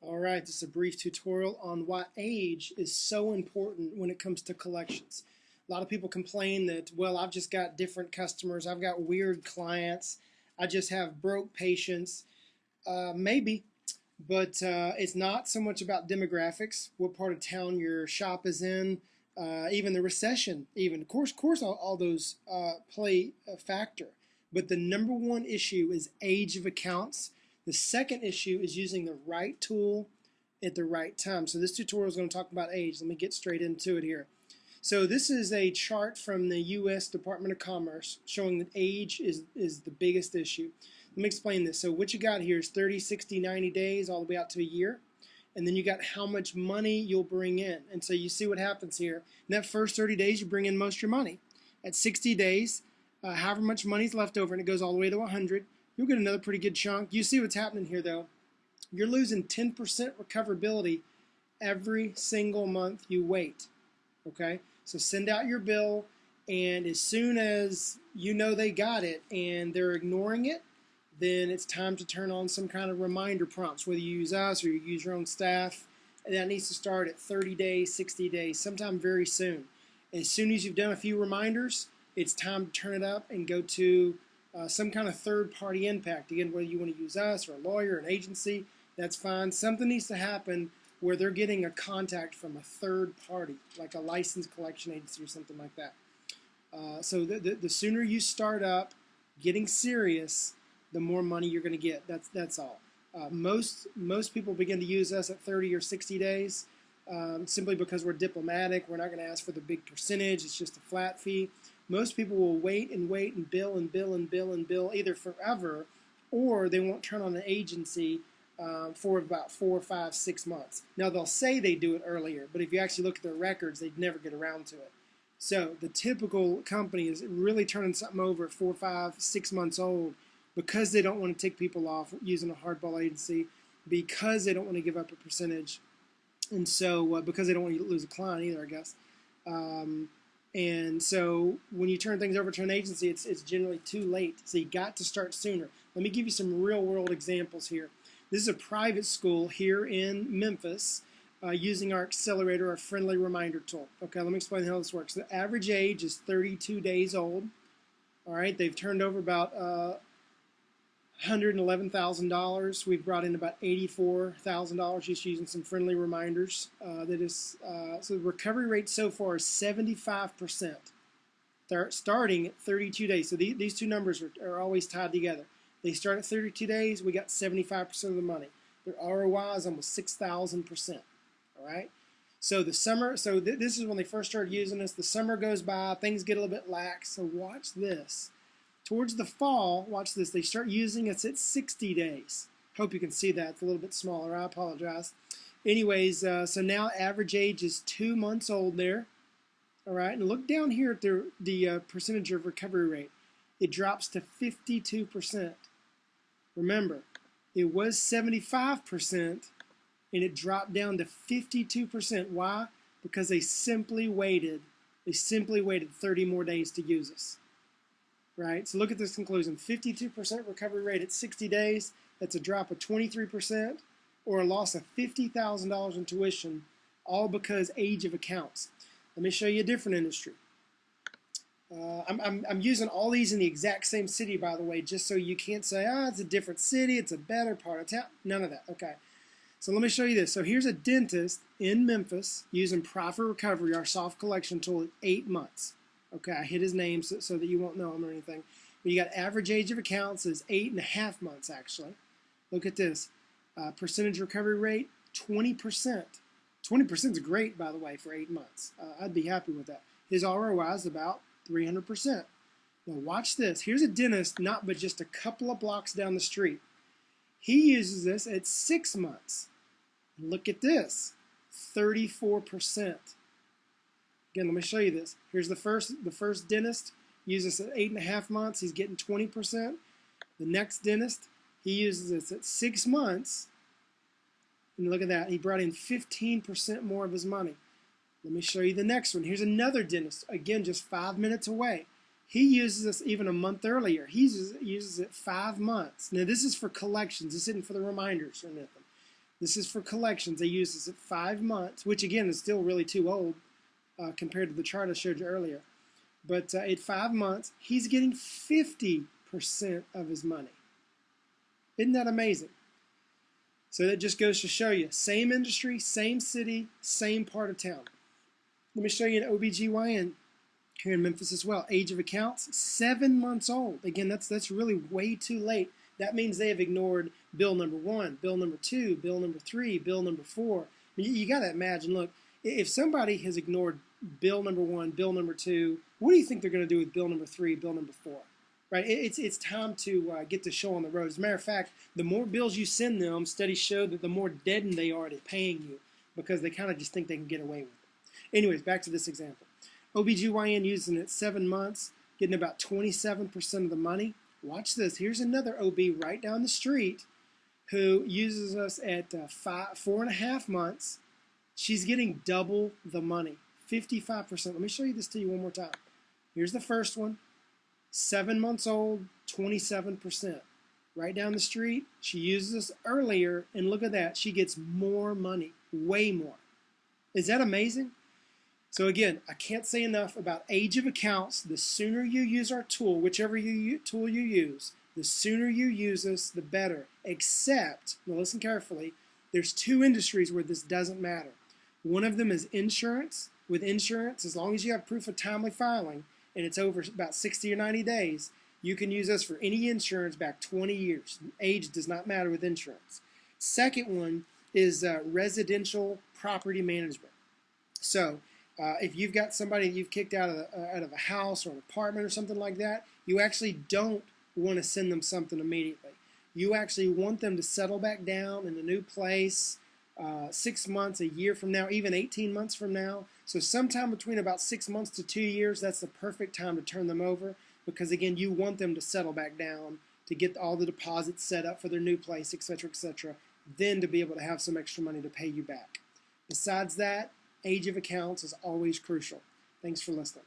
All right, this is a brief tutorial on why age is so important when it comes to collections. A lot of people complain that, well, I've just got different customers, I've got weird clients, I just have broke patients. Maybe, but it's not so much about demographics, what part of town your shop is in, even the recession, even. Of course, all those play a factor. But the number one issue is age of accounts. The second issue is using the right tool at the right time. So this tutorial is going to talk about age. Let me get straight into it here. So this is a chart from the US Department of Commerce showing that age is the biggest issue. Let me explain this. So what you got here is 30, 60, 90 days all the way out to a year. And then you got how much money you'll bring in. And so you see what happens here. In that first 30 days, you bring in most of your money. At 60 days, however much money is left over, and it goes all the way to 100, you'll get another pretty good chunk. You see what's happening here, though. You're losing 10% recoverability every single month you wait. Okay? So send out your bill, and as soon as you know they got it and they're ignoring it, then it's time to turn on some kind of reminder prompts, whether you use us or you use your own staff. And that needs to start at 30 days, 60 days, sometime very soon. As soon as you've done a few reminders, it's time to turn it up and go to some kind of third-party impact. Again, whether you want to use us or a lawyer, an agency, that's fine. Something needs to happen where they're getting a contact from a third party, like a licensed collection agency or something like that. So the sooner you start up getting serious, the more money you're going to get. That's all. Most people begin to use us at 30 or 60 days simply because we're diplomatic. We're not going to ask for the big percentage. It's just a flat fee. Most people will wait and wait and bill and bill and bill and bill either forever, or they won't turn on an agency for about 4, 5, 6 months. Now they'll say they do it earlier, but if you actually look at their records, they'd never get around to it. So the typical company is really turning something over at 4, 5, 6 months old because they don't want to tick people off using a hardball agency, because they don't want to give up a percentage, and so because they don't want to lose a client either, I guess. And so when you turn things over to an agency, it's generally too late. So you got to start sooner. Let me give you some real-world examples here. This is a private school here in Memphis using our accelerator, our friendly reminder tool. Okay, let me explain how this works. The average age is 32 days old. All right, they've turned over about $111,000. We've brought in about $84,000 just using some friendly reminders. So the recovery rate so far is 75%. They're starting at 32 days. So these two numbers are always tied together. They start at 32 days. We got 75% of the money. Their ROI is almost 6,000%. All right. So the summer. So this is when they first started using us. The summer goes by. Things get a little bit lax. So watch this. Towards the fall, watch this, they start using us at 60 days. Hope you can see that. It's a little bit smaller. I apologize. Anyways, so now average age is 2 months old there. All right, and look down here at the percentage of recovery rate. It drops to 52%. Remember, it was 75%, and it dropped down to 52%. Why? Because they simply waited. They simply waited 30 more days to use us. Right, so look at this conclusion. 52% recovery rate at 60 days. That's a drop of 23%, or a loss of $50,000 in tuition, all because age of accounts. Let me show you a different industry. I'm using all these in the exact same city, by the way, just so you can't say, it's a different city, it's a better part of town. None of that. Okay. So let me show you this. So here's a dentist in Memphis using Profit Recovery, our soft collection tool, at 8 months. Okay, I hid his name so that you won't know him or anything. But you got average age of accounts is 8.5 months, actually. Look at this. Percentage recovery rate, 20%. 20% is great, by the way, for 8 months. I'd be happy with that. His ROI is about 300%. Now watch this. Here's a dentist, not but just a couple of blocks down the street. He uses this at 6 months. Look at this, 34%. Again, let me show you this. Here's the first dentist uses this at 8.5 months. He's getting 20%. The next dentist, he uses this at 6 months. And look at that. He brought in 15% more of his money. Let me show you the next one. Here's another dentist. Again, just 5 minutes away. He uses this even a month earlier. He uses it 5 months. Now, this is for collections. This isn't for the reminders or anything. This is for collections. They use this at 5 months, which again is still really too old compared to the chart I showed you earlier. But at 5 months, he's getting 50% of his money. Isn't that amazing? So that just goes to show you, same industry, same city, same part of town. Let me show you an OBGYN here in Memphis as well. Age of accounts, 7 months old. Again, that's really way too late. That means they have ignored bill number 1, bill number 2, bill number 3, bill number 4. You got to imagine, look, if somebody has ignored bill number 1, bill number 2, what do you think they're going to do with bill number 3, bill number 4? Right? It's time to get the show on the road. As a matter of fact, the more bills you send them, studies show that the more deadened they are at paying you because they kind of just think they can get away with it. Anyways, back to this example. OBGYN using it 7 months, getting about 27% of the money. Watch this. Here's another OB right down the street who uses us at 4.5 months. She's getting double the money, 55%. Let me show you this to you one more time. Here's the first one. 7 months old, 27%. Right down the street, she uses us earlier, and look at that. She gets more money, way more. Is that amazing? So again, I can't say enough about age of accounts. The sooner you use our tool, whichever tool you use, the sooner you use us, the better. Except, now listen carefully, there's 2 industries where this doesn't matter. One of them is insurance. With insurance, as long as you have proof of timely filing, and it's over about 60 or 90 days, you can use us for any insurance back 20 years. Age does not matter with insurance. Second one is residential property management. So if you've got somebody that you've kicked out of a house or an apartment or something like that, you actually don't want to send them something immediately. You actually want them to settle back down in a new place 6 months, a year from now, even 18 months from now. So sometime between about 6 months to 2 years, that's the perfect time to turn them over because, again, you want them to settle back down to get all the deposits set up for their new place, etc., then to be able to have some extra money to pay you back. Besides that, age of accounts is always crucial. Thanks for listening.